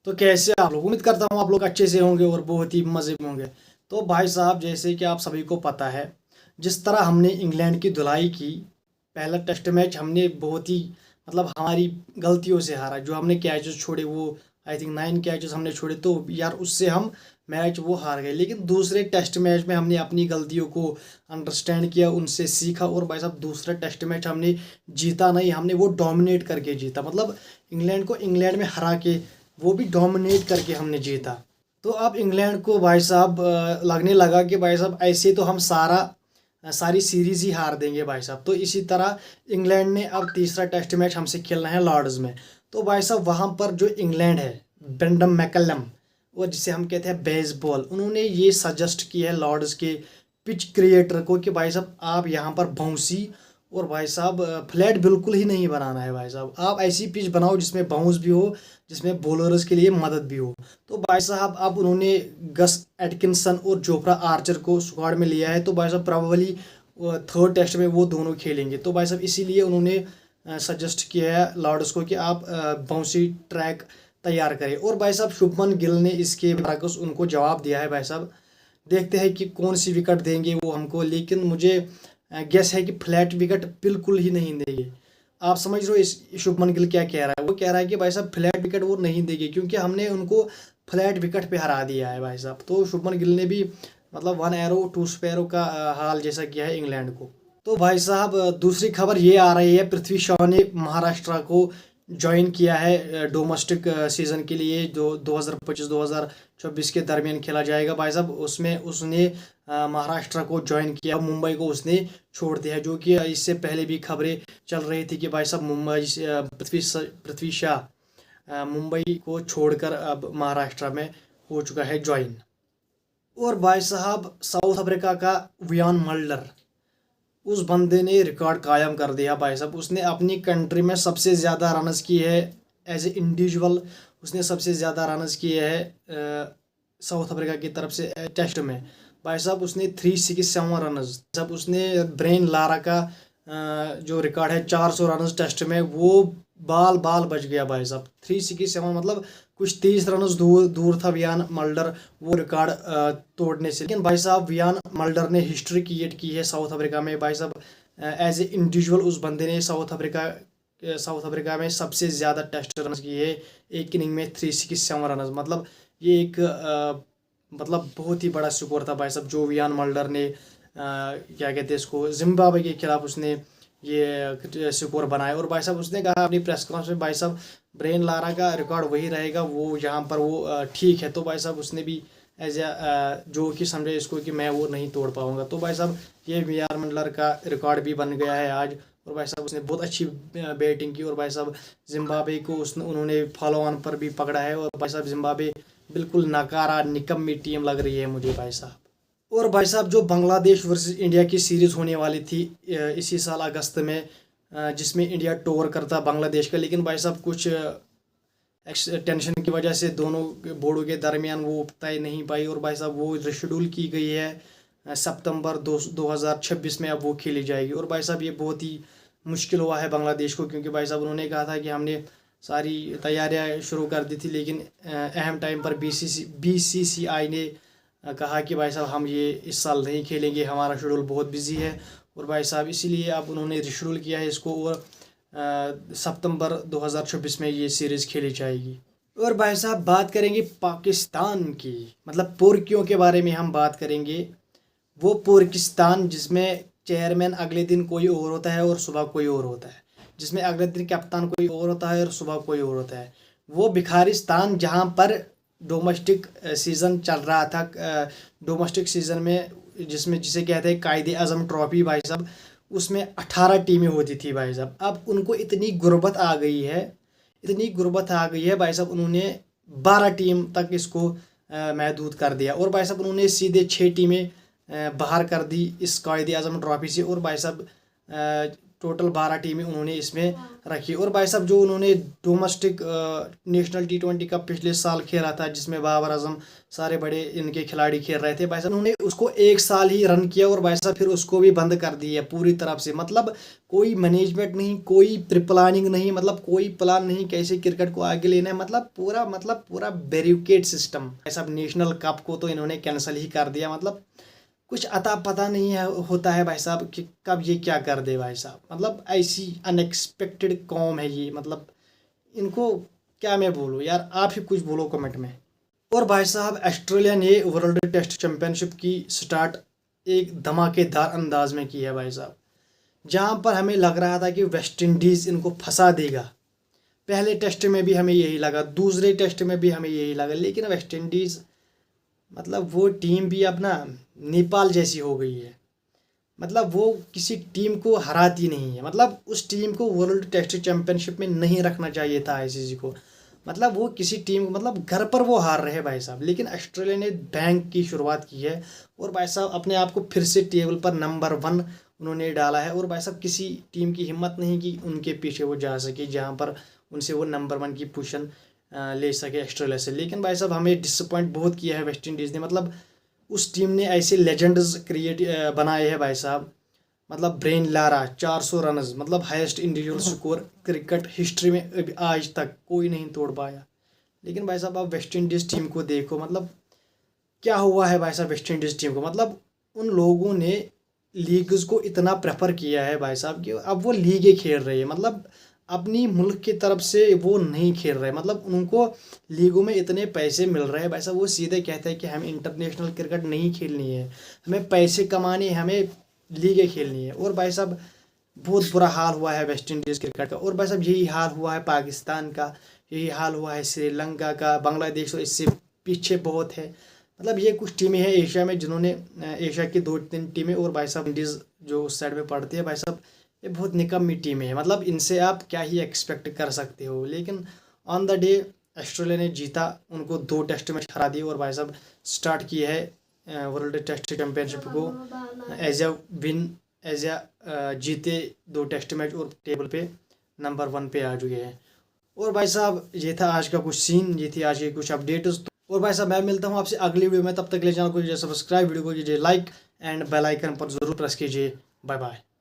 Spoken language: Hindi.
तो कैसे आप लोग, उम्मीद करता हूँ आप लोग अच्छे से होंगे और बहुत ही मज़े में होंगे। तो भाई साहब, जैसे कि आप सभी को पता है, जिस तरह हमने इंग्लैंड की धुलाई की, पहला टेस्ट मैच हमने बहुत ही मतलब हमारी गलतियों से हारा। जो हमने कैचेस छोड़े वो आई थिंक 9 कैचेस हमने छोड़े, तो यार उससे हम मैच वो हार गए। लेकिन दूसरे टेस्ट मैच में हमने अपनी गलतियों को अंडरस्टैंड किया, उनसे सीखा, और भाई साहब दूसरा टेस्ट मैच हमने जीता नहीं, हमने वो डोमिनेट करके जीता। मतलब इंग्लैंड को इंग्लैंड में हरा के, वो भी डोमिनेट करके हमने जीता। तो अब इंग्लैंड को भाई साहब लगने लगा कि भाई साहब ऐसे तो हम सारी सीरीज ही हार देंगे भाई साहब। तो इसी तरह इंग्लैंड ने अब तीसरा टेस्ट मैच हमसे खेलना है लॉर्ड्स में। तो भाई साहब वहाँ पर जो इंग्लैंड है, ब्रेंडन मैकलम, और जिसे हम कहते हैं बेसबॉल, उन्होंने ये सजेस्ट किया है लॉर्ड्स के पिच क्रिएटर को कि भाई साहब आप यहाँ पर बाउंसी और भाई साहब फ्लैट बिल्कुल ही नहीं बनाना है। भाई साहब आप ऐसी पिच बनाओ जिसमें बाउंस भी हो, जिसमें बॉलर्स के लिए मदद भी हो। तो भाई साहब अब उन्होंने गस एटकिंसन और जोफ्रा आर्चर को स्क्वाड में लिया है। तो भाई साहब प्रोबेबली थर्ड टेस्ट में वो दोनों खेलेंगे। तो भाई साहब इसीलिए उन्होंने सजेस्ट किया है लॉर्ड्स को कि आप बाउंसी ट्रैक तैयार करें। और भाई साहब शुभमन गिल ने इसके बरअक्स उनको जवाब दिया है। भाई साहब देखते हैं कि कौन सी विकेट देंगे वो हमको, लेकिन मुझे गेस है कि फ्लैट विकेट बिल्कुल ही नहीं देंगे। आप समझ रहे हो इस शुभमन गिल क्या कह रहा है? वो कह रहा है कि भाई साहब फ्लैट विकेट वो नहीं देंगे, क्योंकि हमने उनको फ्लैट विकेट पे हरा दिया है भाई साहब। तो शुभमन गिल ने भी मतलब 1 एरो 2 स्पैरो का हाल जैसा किया है इंग्लैंड को। तो भाई साहब दूसरी खबर ये आ रही है, पृथ्वी शॉ ने महाराष्ट्र को ज्वाइन किया है डोमेस्टिक सीजन के लिए, जो 2025-2026 के दरमियान खेला जाएगा। भाई साहब उसमें उसने महाराष्ट्र को ज्वाइन किया, मुंबई को उसने छोड़ दिया है। जो कि इससे पहले भी खबरें चल रही थी कि भाई साहब मुंबई पृथ्वी शॉ मुंबई को छोड़कर अब महाराष्ट्र में हो चुका है ज्वाइन। और भाई साहब साउथ अफ्रीका का वियान मल्डर, उस बंदे ने रिकॉर्ड कायम कर दिया भाई साहब। उसने अपनी कंट्री में सबसे ज़्यादा रनस किए हैं एज ए इंडिविजुअल। उसने सबसे ज़्यादा रनस किए हैं साउथ अफ्रीका की तरफ से टेस्ट में। भाई साहब उसने 367 रनस। जब उसने ब्रेन लारा का जो रिकॉर्ड है 400 रनस टेस्ट में, वो बाल बाल बच गया भाई साहब। 367 मतलब कुछ 30 रनस दूर दूर था वियान मल्डर वो रिकॉर्ड तोड़ने से। लेकिन भाई साहब वियान मल्डर ने हिस्ट्री क्रिएट की है साउथ अफ्रीका में। भाई साहब एज ए इंडिविजुअल उस बंदे ने साउथ अफ्रीका में सबसे ज़्यादा टेस्ट रन किए है एक इनिंग में, 367 रन। मतलब ये एक मतलब बहुत ही बड़ा स्कोर था भाई साहब, जो वियान मल्डर ने क्या कहते हैं इसको, जिम्बाब्वे के खिलाफ उसने ये स्कोर बनाया। और भाई साहब उसने कहा अपनी प्रेस कॉन्फ्रेंस में, भाई साहब ब्रेन लारा का रिकॉर्ड वही रहेगा, वो यहाँ पर वो ठीक है। तो भाई साहब उसने भी एज ए जो कि समझे इसको कि मैं वो नहीं तोड़ पाऊंगा। तो भाई साहब ये वियान मल्डर का रिकॉर्ड भी बन गया है आज। और भाई साहब उसने बहुत अच्छी बैटिंग की, और भाई साहब जिम्बाब्वे को उन्होंने फॉलो ऑन पर भी पकड़ा है। और भाई साहब जिम्बाब्वे बिल्कुल नकारा निकम्मी टीम लग रही है मुझे भाई साहब। और भाई साहब जो बांग्लादेश वर्सेस इंडिया की सीरीज़ होने वाली थी इसी साल अगस्त में, जिसमें इंडिया टूर करता बांग्लादेश का, लेकिन भाई साहब कुछ टेंशन की वजह से दोनों बोर्डों के दरमियान वो तय नहीं पाई। और भाई साहब वो रिशेड्यूल की गई है सितंबर 2026 में, अब वो खेली जाएगी। और भाई साहब ये बहुत ही मुश्किल हुआ है बांग्लादेश को, क्योंकि भाई साहब उन्होंने कहा था कि हमने सारी तैयारियां शुरू कर दी थी, लेकिन अहम टाइम पर BCCI ने कहा कि भाई साहब हम ये इस साल नहीं खेलेंगे, हमारा शेड्यूल बहुत बिजी है। और भाई साहब इसीलिए अब उन्होंने रिशेड्यूल किया है इसको, और सितंबर 2026 में ये सीरीज़ खेली जाएगी। और भाई साहब बात करेंगे पाकिस्तान की, मतलब पुर्कियों के बारे में हम बात करेंगे। वो पुर्किस्तान जिसमें चेयरमैन अगले दिन कोई और होता है और सुबह कोई और होता है, जिसमें अगले दिन कप्तान कोई और होता है और सुबह कोई और होता है। वो भिखारिस्तान जहाँ पर डोमेस्टिक सीज़न चल रहा था, डोमेस्टिक सीज़न में जिसे कहते हैं कायदे आज़म ट्रॉफी भाई साहब, उसमें 18 टीमें होती थी भाई साहब। अब उनको इतनी गुर्बत आ गई है, इतनी गुर्बत आ गई है भाई साहब, उन्होंने 12 टीम तक इसको महदूद कर दिया। और भाई साहब उन्होंने सीधे 6 टीमें बाहर कर दी इस कायदे आज़म ट्रॉफी से। और भाई साहब टोटल 12 टीमें उन्होंने इसमें रखी। और भाई साहब जो उन्होंने डोमेस्टिक नेशनल T20 का पिछले साल खेला था, जिसमें बाबर आजम सारे बड़े इनके खिलाड़ी खेल रहे थे, भाई साहब उन्होंने उसको 1 साल ही रन किया और भाई साहब फिर उसको भी बंद कर दिया पूरी तरफ से। मतलब कोई मैनेजमेंट नहीं, कोई प्लानिंग नहीं, मतलब कोई प्लान नहीं कैसे क्रिकेट को आगे लेना है। मतलब पूरा बैरिकेड सिस्टम। भाई साहब नेशनल कप को तो इन्होंने कैंसिल ही कर दिया। मतलब कुछ अता पता नहीं है होता है भाई साहब कि कब ये क्या कर दे भाई साहब। मतलब ऐसी अनएक्सपेक्टेड कॉम है ये। मतलब इनको क्या मैं बोलूँ यार, आप ही कुछ बोलो कमेंट में। और भाई साहब ऑस्ट्रेलिया ने वर्ल्ड टेस्ट चैंपियनशिप की स्टार्ट एक धमाकेदार अंदाज में की है भाई साहब, जहाँ पर हमें लग रहा था कि वेस्ट इंडीज़ इनको फंसा देगा। पहले टेस्ट में भी हमें यही लगा, दूसरे टेस्ट में भी हमें यही लगा, लेकिन वेस्ट इंडीज़ मतलब वो टीम भी अब ना नेपाल जैसी हो गई है। मतलब वो किसी टीम को हराती नहीं है। मतलब उस टीम को वर्ल्ड टेस्ट चैंपियनशिप में नहीं रखना चाहिए था आईसीसी को। मतलब वो किसी टीम को, मतलब घर पर वो हार रहे हैं भाई साहब, लेकिन ऑस्ट्रेलिया ने बैंक की शुरुआत की है और भाई साहब अपने आप को फिर से टेबल पर नंबर 1 उन्होंने डाला है। और भाई साहब किसी टीम की हिम्मत नहीं कि उनके पीछे वो जा सके, जहाँ पर उनसे वो नंबर 1 की पोजीशन ले सके ऑस्ट्रेलिया से। लेकिन भाई साहब हमें डिसअपॉइंट बहुत किया है वेस्ट इंडीज़ ने। मतलब उस टीम ने ऐसे लेजेंड्स बनाए हैं भाई साहब। मतलब ब्रेन लारा 400 रन्स, मतलब highest individual score cricket history में अभी आज तक कोई नहीं तोड़ पाया। लेकिन भाई साहब आप वेस्ट इंडीज़ टीम को देखो, मतलब क्या हुआ है भाई साहब वेस्ट इंडीज़ टीम को। मतलब उन लोगों ने लीग्स को इतना प्रेफर किया है भाई साहब कि अब वो लीगें खेल रही है। मतलब अपनी मुल्क की तरफ से वो नहीं खेल रहे। मतलब उनको लीगों में इतने पैसे मिल रहे हैं भाई साहब, वो सीधे कहते हैं कि हमें इंटरनेशनल क्रिकेट नहीं खेलनी है, हमें पैसे कमाने, हमें लीगें खेलनी है। और भाई साहब बहुत बुरा हाल हुआ है वेस्ट इंडीज़ क्रिकेट का। और भाई साहब यही हाल हुआ है पाकिस्तान का, यही हाल हुआ है श्रीलंका का, बांग्लादेश तो इससे पीछे बहुत है। मतलब ये कुछ टीमें हैं एशिया में जिन्होंने, एशिया की 2-3 टीमें, और भाई साहब इंडीज़ जो उस साइड में पड़ती है भाई साहब, ये बहुत निकम्मी टीमें हैं। मतलब इनसे आप क्या ही एक्सपेक्ट कर सकते हो। लेकिन ऑन द डे ऑस्ट्रेलिया ने जीता, उनको 2 टेस्ट मैच हरा दिए और भाई साहब स्टार्ट की है वर्ल्ड टेस्ट चैंपियनशिप को as a win, as a जीते 2 टेस्ट मैच और टेबल पे नंबर 1 पे आ चुके हैं। और भाई साहब ये था आज का कुछ सीन, ये थी आज की कुछ अपडेट्स। और भाई साहब मैं मिलता हूँ आपसे अगली वीडियो में, तब तक के लिए चैनल को कीजिए सब्सक्राइब, वीडियो को कीजिए लाइक एंड बेल आइकन पर जरूर प्रेस कीजिए। Bye bye.